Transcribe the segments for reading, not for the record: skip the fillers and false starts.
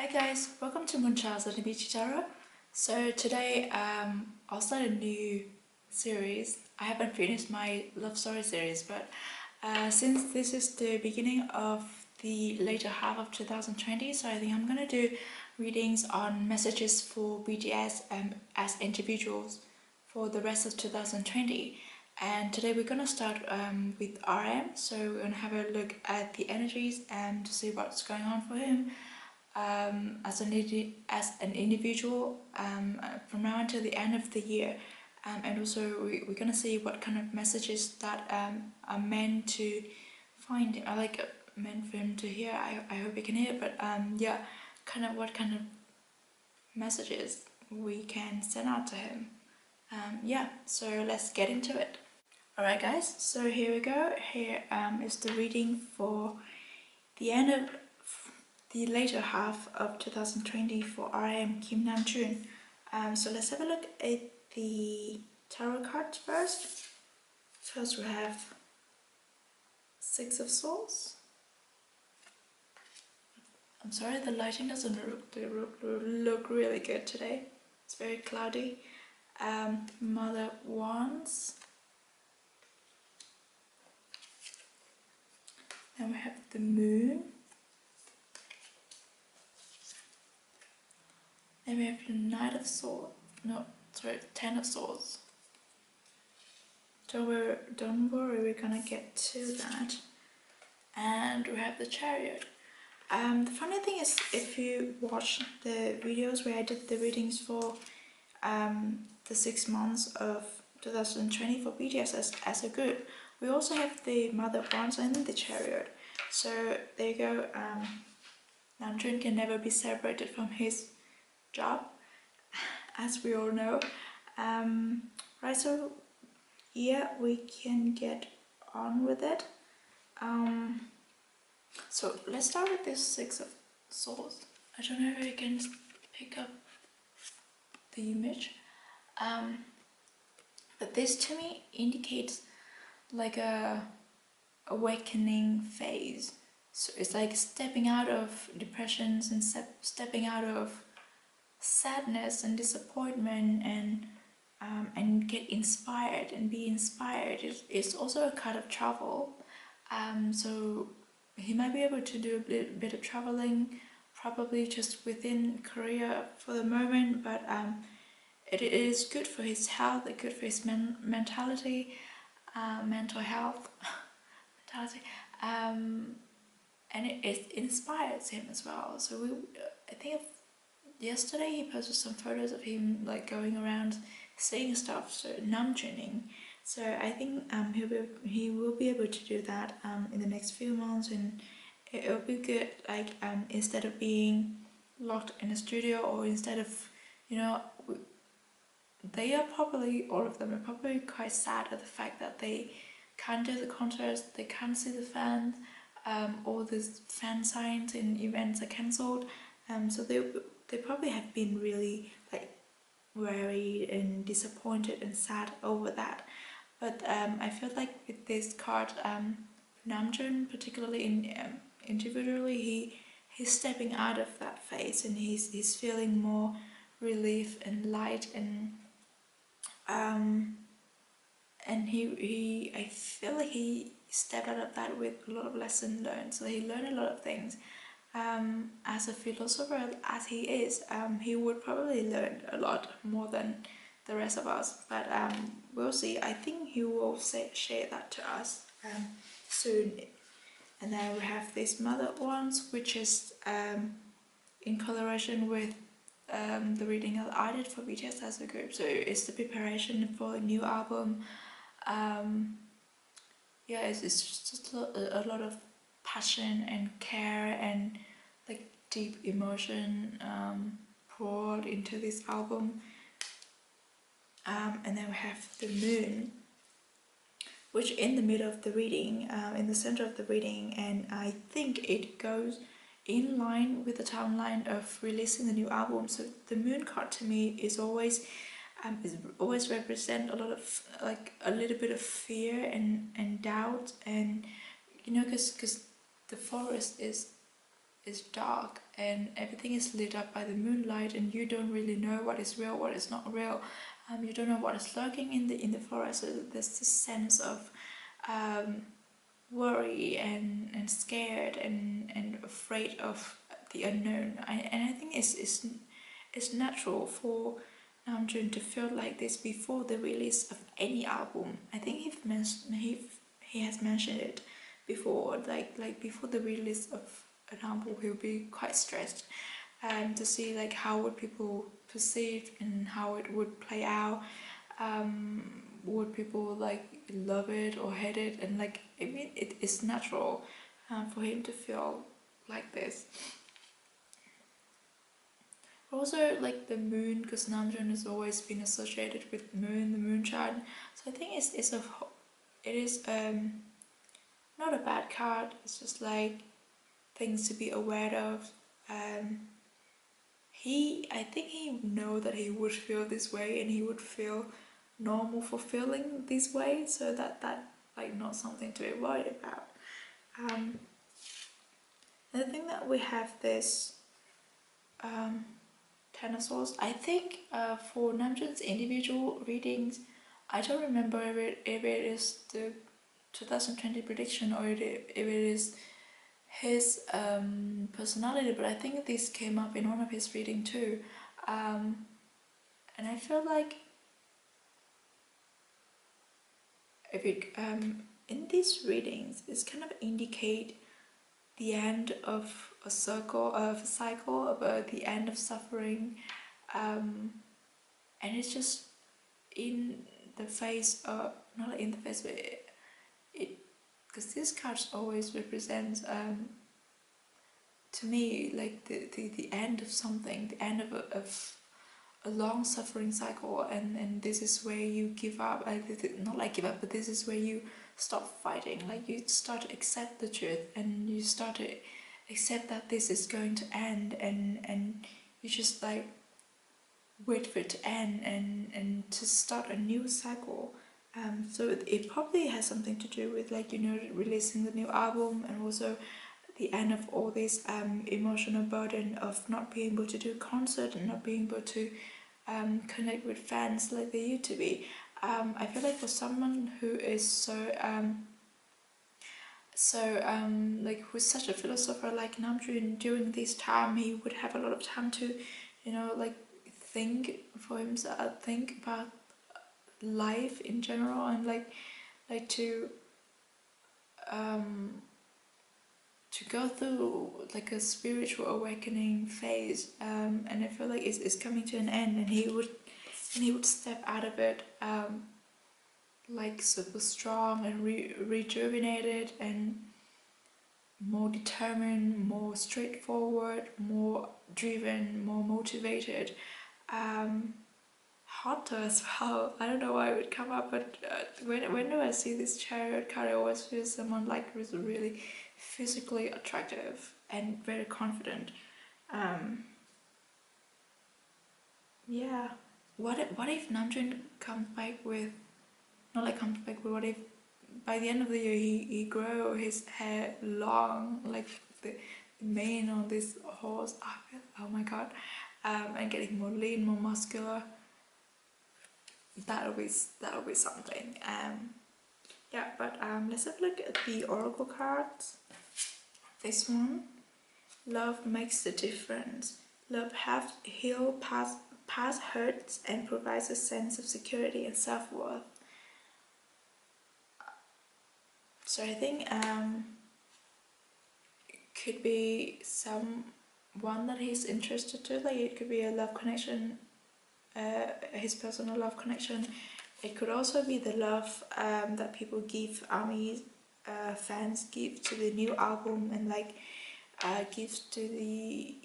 Hi guys, welcome to MoonChild Serendipity Tarot. So today I'll start a new series. I haven't finished my love story series, but since this is the beginning of the later half of 2020, so I think I'm gonna do readings on messages for BTS as individuals for the rest of 2020. And today we're gonna start with RM, so we're gonna have a look at the energies and to see what's going on for him as an individual from now until the end of the year, and also we're gonna see what kind of messages that are meant to find him. I like meant for him to hear. I hope he can hear, but yeah, kind of what kind of messages we can send out to him. Yeah, so let's get into it. Alright guys, so here we go. Here is the reading for the end of the later half of 2020 for RM Kim Namjoon. So let's have a look at the tarot cards first. First we have Six of Swords. I'm sorry, the lighting doesn't look really good today. It's very cloudy. Mother of Wands. Then we have the Moon. Then we have the Knight of Swords. No, sorry, Ten of Swords. Don't worry, we're gonna get to that. And we have the Chariot. The funny thing is, if you watch the videos where I did the readings for the 6 months of 2020 for BTS as a group, we also have the Mother of Wands and the Chariot. So there you go. Namjoon can never be separated from his job, as we all know. Right, so yeah, we can get on with it. So let's start with this Six of Swords. I don't know if you can pick up the image, but this to me indicates like a awakening phase. So it's like stepping out of depressions and stepping out of sadness and disappointment and get inspired and be inspired. It's also a kind of travel. So he might be able to do a bit of traveling, probably just within Korea for the moment, but it is good for his health, good for his mentality, mental health, mentality, and it inspires him as well. So I think yesterday he posted some photos of him like going around saying stuff, so Namjooning. So I think he will be able to do that in the next few months, and it'll be good. Like instead of being locked in a studio, or instead of, you know, they are probably, all of them are probably quite sad at the fact that they can't do the concerts, they can't see the fans, all these fan signs and events are cancelled. So they probably have been really like worried and disappointed and sad over that. But I feel like with this card, Namjoon, particularly individually, he's stepping out of that phase, and he's feeling more relief and light, and he I feel like he stepped out of that with a lot of lessons learned. So he learned a lot of things. As a philosopher as he is, he would probably learn a lot more than the rest of us, but we'll see. I think he will share that to us soon. And then we have this Mother of Wands, which is in collaboration with the reading that I did for BTS as a group. So it's the preparation for a new album. Yeah, it's just a lot of passion and care and like deep emotion poured into this album. And then we have the Moon, which in the middle of the reading, in the center of the reading, and I think it goes in line with the timeline of releasing the new album. So the Moon card to me is always represent a lot of like a little bit of fear and doubt, and you know, because the forest is is dark and everything is lit up by the moonlight, and you don't really know what is real, what is not real. You don't know what is lurking in the forest. So there's this sense of worry and scared and afraid of the unknown. And I think it's natural for Namjoon to feel like this before the release of any album. I think he has mentioned it before, like before the release of an album, he'll be quite stressed to see like how would people perceive and how it would play out. Would people like love it or hate it? And like, I mean, it is natural for him to feel like this. Also, like the moon, because Namjoon has always been associated with moon, the moonchild. So I think it is not a bad card. It's just like things to be aware of. I think he know that he would feel this way, and he would feel normal for feeling this way. So that like not something to be worried about. I think that we have this. Ten of Swords. I think for Namjoon's individual readings, I don't remember if it is the 2020 prediction or if it is his personality, but I think this came up in one of his reading too. And I feel like if it in these readings, it's kind of indicate the end of a cycle, about the end of suffering, and it's just in the face of, not in the face, but it because this card always represents to me like the end of something, the end of a long suffering cycle, and this is where you give up. Not like give up, but this is where you stop fighting. Like you start to accept the truth, and you start to accept that this is going to end, and you just like wait for it to end and to start a new cycle. So it probably has something to do with, like, you know, releasing the new album, and also the end of all this emotional burden of not being able to do a concert and not being able to connect with fans like they used to be. I feel like for someone who is like who's such a philosopher like Namjoon, during this time he would have a lot of time to, you know, like think for himself, think about life in general, and like to go through like a spiritual awakening phase, and I feel like it's coming to an end, and he would step out of it like super strong and rejuvenated and more determined, more straightforward, more driven, more motivated, hotter as well. I don't know why it would come up, but when I see this Chariot card, I always feel someone like who's really physically attractive and very confident. Yeah. What if Namjoon comes back with, not like comes back, but what if by the end of the year he grow his hair long, like the mane on this horse? Oh my god. And getting more lean, more muscular. That'll be something. Yeah, but let's have a look at the oracle cards. This one, love makes the difference. Love helps heal past hurts and provides a sense of security and self-worth. So I think it could be someone that he's interested to, like it could be a love connection, his personal love connection. It could also be the love that people give, ARMY fans give to the new album, and like gives to the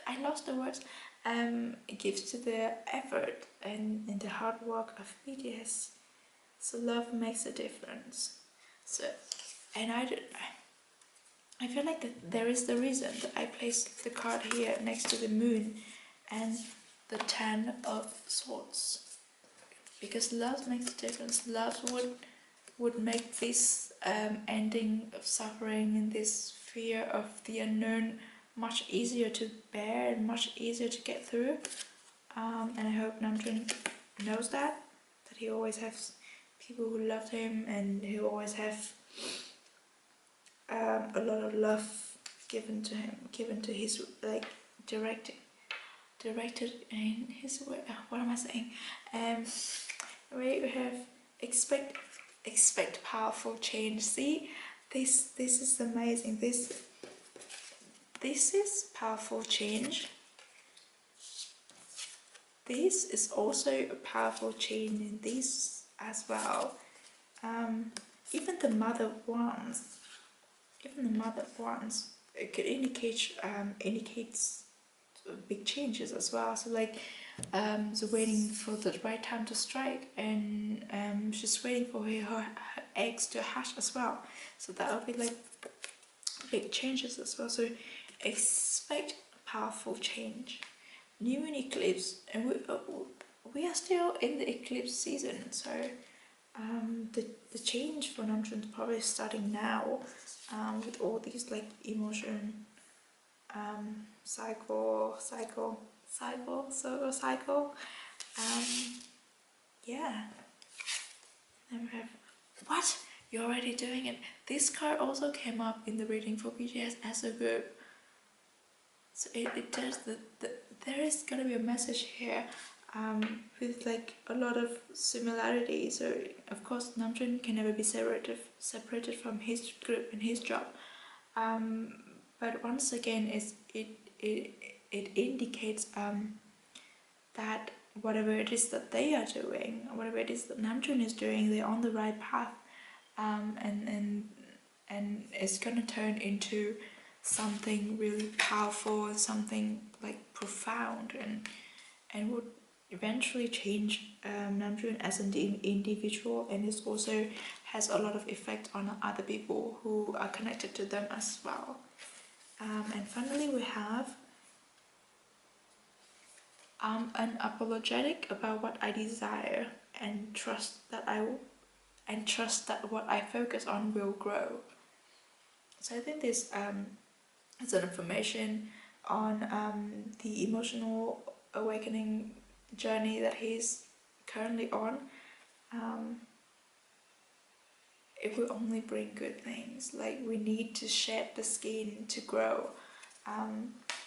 I lost the words. Gives to the effort and the hard work of BTS. So love makes a difference. So, and I feel like that there is the reason that I placed the card here next to the moon and the 10 of Swords, because love makes a difference. Love would make this ending of suffering and this fear of the unknown much easier to bear and much easier to get through. And I hope Namjoon knows that he always has people who love him, and he always have a lot of love given to him, given to his, like, directed in his way. What am I saying? We have expect powerful change. See, this is amazing. This is powerful change. This is also a powerful change in this as well. Even the mother wands. It could indicates big changes as well. So like, so waiting for the right time to strike, and she's waiting for her eggs to hatch as well. So that will be like big changes as well. So expect powerful change. New moon eclipse, and we are still in the eclipse season. So the change for Namjoon is probably starting now, with all these like emotion, cycle. Yeah. Then we have, what? You're already doing it. This card also came up in the reading for BTS as a group. So it does there is gonna be a message here, with like a lot of similarities. So of course Namjoon can never be separated from his group and his job. But once again, it indicates that whatever it is that they are doing, whatever it is that Namjoon is doing, they're on the right path, and it's gonna turn into something really powerful, something like profound, and would eventually change Namjoon as an individual, and it also has a lot of effect on other people who are connected to them as well. And finally we have unapologetic about what I desire, and trust that what I focus on will grow. So I think this is an information on the emotional awakening journey that he's currently on. It will only bring good things. Like, we need to shed the skin to grow.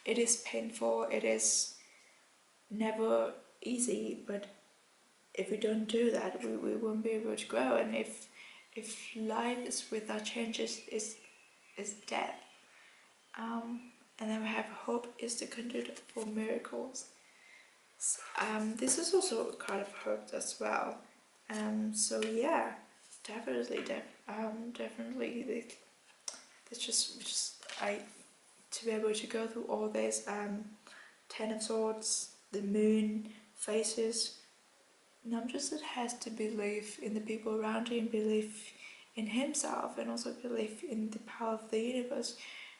It is painful, it is never easy, but if we don't do that, we won't be able to grow. And if life is without changes, is death. And then we have hope is the conduit for miracles. This is also a card of hope as well. So yeah, definitely, it's just to be able to go through all this, Ten of Swords, the moon, faces. Namjoon has to believe in the people around him, believe in himself, and also believe in the power of the universe.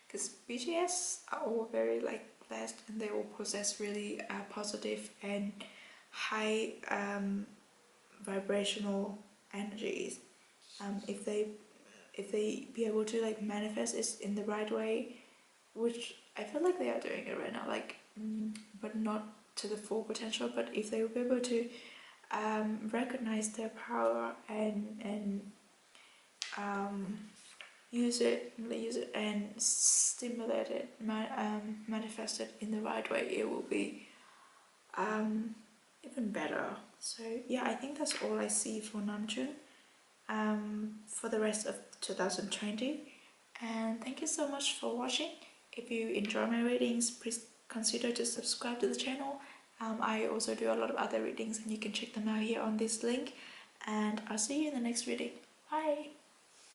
Because BTS are all very like blessed, and they all possess really positive and high vibrational energies. If they be able to like manifest it in the right way, which I feel like they are doing it right now, like, but not to the full potential. But if they will be able to recognize their power and use it and stimulate it, manifest it in the right way, it will be even better. So yeah, I think that's all I see for Namjoon for the rest of 2020. And thank you so much for watching. If you enjoy my readings, please consider to subscribe to the channel. I also do a lot of other readings, and you can check them out here on this link. And I'll see you in the next reading. Bye!